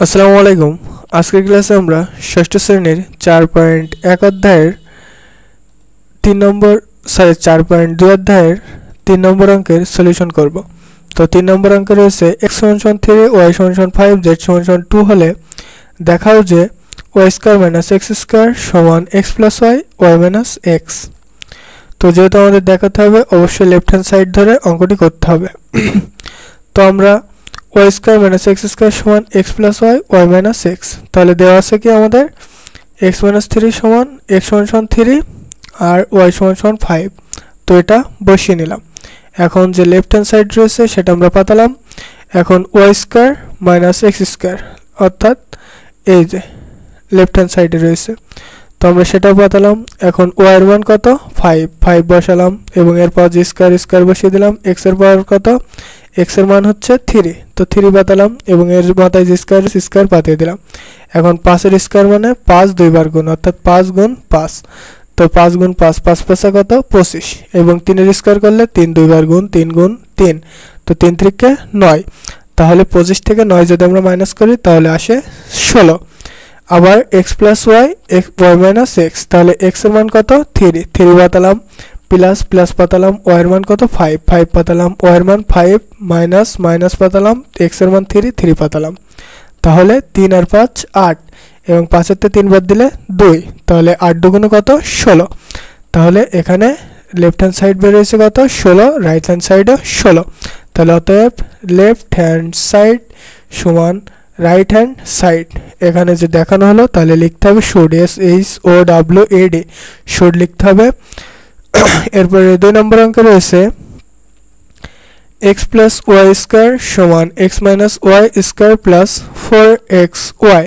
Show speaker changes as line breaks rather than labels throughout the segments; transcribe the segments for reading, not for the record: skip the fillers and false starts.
আসসালামু আলাইকুম। আজকের ক্লাসে আমরা ষষ্ঠ শ্রেণীর 4.1 অধ্যায়ের 3 নম্বর 4.2 অধ্যায়ের 3 নম্বর অঙ্কের সলিউশন করব। তো 3 নম্বর অঙ্কে রয়েছে x = 3 y = 5 z = 2 হলে দেখাও যে y² - x² = x + y y - x। তো যেহেতু আমাদের দেখাতে হবে অবশ্যই লেফট হ্যান্ড সাইড ধরে অঙ্কটি করতে হবে। তো আমরা y² - x² = x + y y - x। তাহলে দেওয়া আছে কি আমাদের x - 3 = x = 3 আর y = 5। তো এটা বসিয়ে নিলাম। এখন যে লেফট হ্যান্ড সাইড রয়েছে সেটা আমরা পাতালাম। এখন y² - x² অর্থাৎ এই যে লেফট হ্যান্ড সাইডে রয়েছে, তো আমরা সেটাও পাতালাম। এখন y এর মান কত 5 বসালাম এবং এরপর যে স্কয়ার বসিয়ে দিলাম। x এর পাওয়ার কত, x এর মান হচ্ছে 3, তো 3 পাতালাম এবং এর মাথায় যে স্কয়ার পাতিয়ে দিলাম। এখন 5 এর স্কয়ার মানে 5 দুইবার গুণ অর্থাৎ 5 × 5। তো 5 × 5 5 5 কত 25 এবং 3 এর স্কয়ার করলে 3 দুইবার গুণ 3 × 3, তো 3 3 9। তাহলে 25 থেকে 9 যদি আমরা মাইনাস করি তাহলে আসে 16। আবার x + y y - x, তাহলে x এর মান কত 3 পাতালাম প্লাস পাতালাম y এর মান কত 5 পাতালাম y এর মান 5 মাইনাস পাতালাম x এর মান 3 পাতালাম। তাহলে 3 আর 5 8 এবং 5 এর তে 3 বাদ দিলে 2, তাহলে 8 দুগুণ কত 16। তাহলে এখানে লেফট হ্যান্ড সাইড বের হয়েছে কত 16, রাইট হ্যান্ড সাইডও 16। তাহলে অতএব লেফট হ্যান্ড সাইড সমান রাইট হ্যান্ড সাইড। এখানে যে দেখানো হলো তাহলে লিখতে হবে শুড, SHOWD শুড লিখতে হবে। এরপরে 2 নম্বর অঙ্কে রয়েছে x + y² = x - y² + 4xy।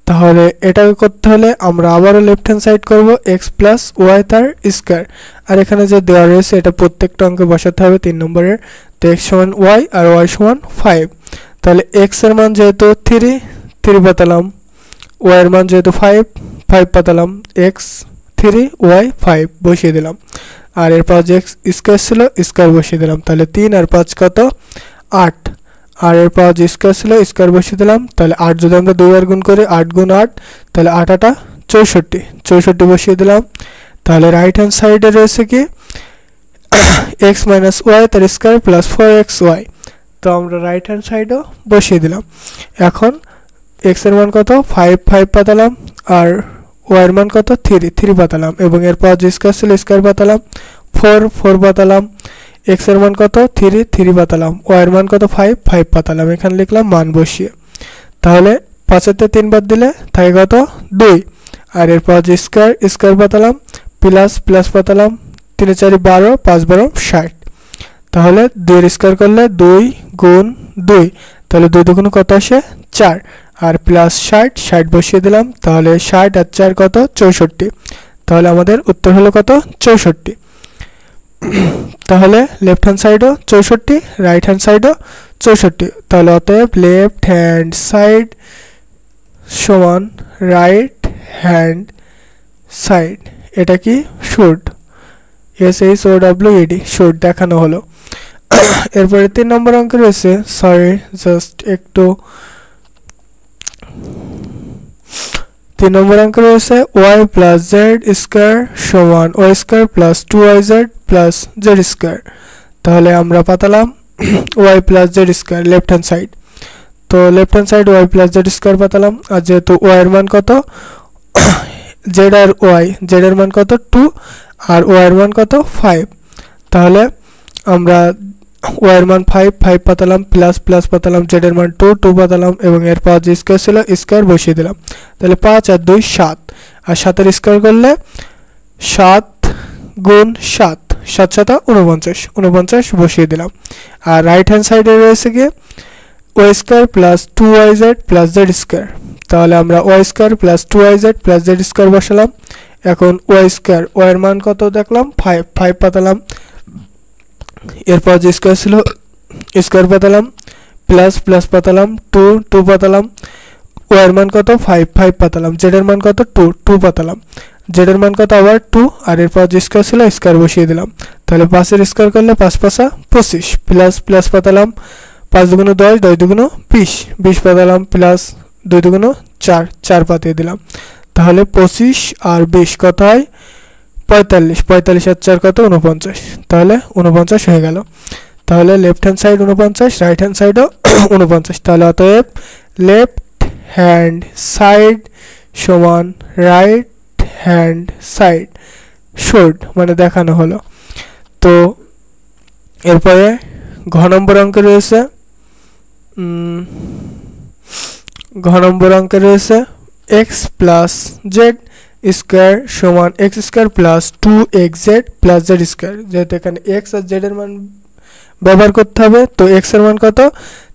তাহলে এটাকে করতে হলে আমরা আবারও লেফট হ্যান্ড সাইড করব x + y তার স্কয়ার, আর এখানে যে দেওয়া রয়েছে এটা প্রত্যেকটা অঙ্কে বসাতে হবে 3 নম্বরের। তো x = y আর y = 5। তাহলে x এর মান যেহেতু 3 পাতালাম, y এর মান যেহেতু 5 পাতালাম, x 3 y 5 বসিয়ে দিলাম। আর এরপর যে স্কয়ার ছিল স্কয়ার বসিয়ে দিলাম। তাহলে 3 আর 5 কত 8, আর এরপর যে স্কয়ার ছিল স্কয়ার বসিয়ে দিলাম। তাহলে 8 যদি আমরা দুইবার গুণ করি 8 × 8, তাহলে 8 8 64 বসিয়ে দিলাম। তাহলে রাইট হ্যান্ড সাইডে রয়েছে কি x - y তার স্কয়ার + 4xy। তো আমরা রাইট হ্যান্ড সাইডও বসিয়ে দিলাম। এখন x এর মান কত 5 পাতালাম আর y এর মান কত 3 পাতালাম এবং এরপর যে স্কয়ার ছিল স্কয়ার পাতালাম। 4 পাতালাম, x এর মান কত 3 পাতালাম, y এর মান কত 5 পাতালাম। এখানে লিখলাম মান বসিয়ে। তাহলে 5 এর তে 3 বাদ দিলে থাকে কত 2, আর এরপর যে স্কয়ার পাতালাম প্লাস পাতালাম 3 4 12 5 12 60। তাহলে 2 এর স্কয়ার করলে 2 × 2, তাহলে 2 দুগুণ কত আসে 4, আর প্লাস 60 বসিয়ে দিলাম। তাহলে 60 আর 4 কত 64। তাহলে আমাদের উত্তর হলো কত 64। তাহলে লেফট হ্যান্ড সাইডও 64, রাইট হ্যান্ড সাইডও 64। তাহলে অতএব লেফট হ্যান্ড সাইড সমান রাইট হ্যান্ড সাইড। এটা কি শুড, SHOWD শুড দেখানো হলো। এরপরে 3 নম্বর অঙ্কে রয়েছে, সরি জাস্ট একটু 3 নম্বর অঙ্কে রয়েছে y + z² = y² + 2yz + z²। তাহলে আমরা পাতালাম y + z² left hand side. তো left hand side y + z² পাতালাম। আর যেহেতু y এর মান কত z আর y, z এর মান কত 2 আর y এর মান কত 5, তাহলে আমরা y এর মান 5 পাতালাম প্লাস পাতালাম, z এর মান 2 পাতালাম এবং এরপর যে স্কয়ার ছিল স্কয়ার বসিয়ে দিলাম। তাহলে 5 আর 2 7, আর 7 এর স্কয়ার করলে 7 × 7 7 7 49 বসিয়ে দিলাম। আর রাইট হ্যান্ড সাইডে রয়েছে কি y² + 2yz + z²। তাহলে আমরা y² + 2yz + z² বসালাম। এখন y² y এর মান কত দেখলাম 5 পাতালাম, এরপর যে স্কয়ার ছিল স্কয়ার পাতালাম প্লাস পাতালাম 2 পাতালাম, y এর মান কত 5 পাতালাম, z এর মান কত 2 পাতালাম, z এর মান কত আবার 2, আর এরপর যে স্কয়ার ছিল স্কয়ার বসিয়ে দিলাম। তাহলে 5 এর স্কয়ার করলে 5 5 25 প্লাস পাতালাম 5 দুগুণ 10 10 দুগুণ 20 পাতালাম 2 দুগুণ 4, 4 পাতিয়ে দিলাম, তাহলে 25 আর 20 কত হয় 45, 45 আর 4 কত 49, তাহলে 49 হয়ে গেল। তাহলে left hand side 49, right hand সাইডও 49, তাহলে অতএব লেফট হ্যান্ড সাইড সমান রাইট হ্যান্ড সাইড শোড মানে দেখানো হলো। তো এরপরে ঘ নম্বর অঙ্কে রয়েছে x প্লাস জেড স্কোয়ার সমান x square plus 2xz plus Z square. যেহেতু এখানে এক্স আর জেড এর মান ব্যবহার করতে হবে, তো এক্স এর মান কত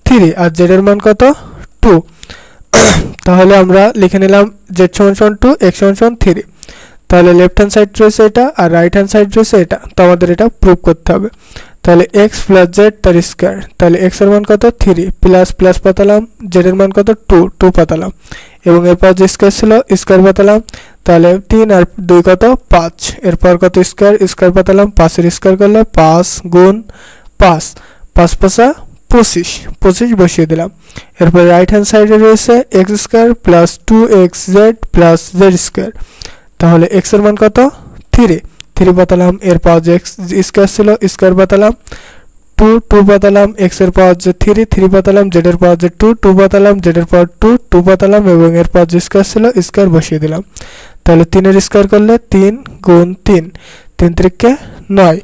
3 আর জেড এর মান কত 2, তাহলে আমরা লিখে নিলাম z সমান 2, x সমান 3। তাহলে লেফট হ্যান্ড সাইড রয়েছে এটা আর রাইট হ্যান্ড সাইড রয়েছে এটা, তো আমাদের এটা প্রুভ করতে হবে। তাহলে x প্লাস জেড তার স্কোয়ার, তাহলে x এর মান কত 3 প্লাস প্লাস পাতালাম, z এর মান কত 2 পাতালাম, এবং এরপর যে স্কোয়ার ছিল স্কোয়ার পাতালাম, তাহলে 3 আর 2 কত 5, এরপর কত স্কোয়ার পাতালাম, 5 এর স্কোয়ার করলে 5 গুণ 5, 5 5 25, 25 বসিয়ে দিলাম। এরপর রাইট হ্যান্ড সাইডে রয়েছে x square plus 2xz plus Z square, তাহলে x এর মান কত 3 পাতালাম, এর পাওয়ার যে স্কোয়ার ছিল স্কোয়ার পাতালাম, 2 পাতালাম, x এর পাওয়ার যে 3 পাতালাম, z এর পাওয়ার যে 2 পাতালাম, z এর পাওয়ার 2 পাতালাম, এবং এর পাওয়ার যে স্কোয়ার ছিল স্কোয়ার বসিয়ে দিলাম। তাহলে 3 এর স্কোয়ার করলে 3 গুণ 3, 3 3 9,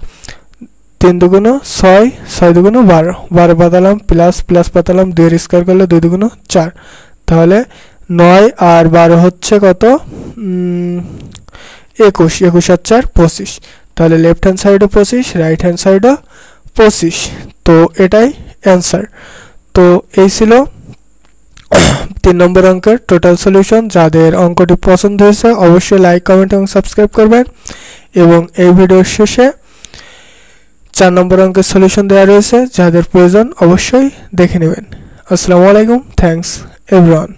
3 দুগুণ 6, 6 দুগুণ 12, 12 পাতালাম, প্লাস প্লাস পাতালাম, 2 এর স্কোয়ার করলে 2 দুগুণ 4, তাহলে 9 আর 12 হচ্ছে কত 21, 21 আর 4 25, তাহলে লেফট হ্যান্ড সাইডও 25 রাইট হ্যান্ড সাইডও 25, তো এটাই অ্যান্সার। তো এই ছিল 3 নম্বর অঙ্কের টোটাল সলিউশন। যাদের অঙ্কটি পছন্দ হয়েছে অবশ্যই লাইক কমেন্ট এবং সাবস্ক্রাইব করবেন, এবং এই ভিডিওর শেষে 4 নম্বর অঙ্কের সলিউশন দেওয়া রয়েছে, যাদের প্রয়োজন অবশ্যই দেখে নেবেন। আসসালামু আলাইকুম, থ্যাঙ্কস এভরিওয়ান।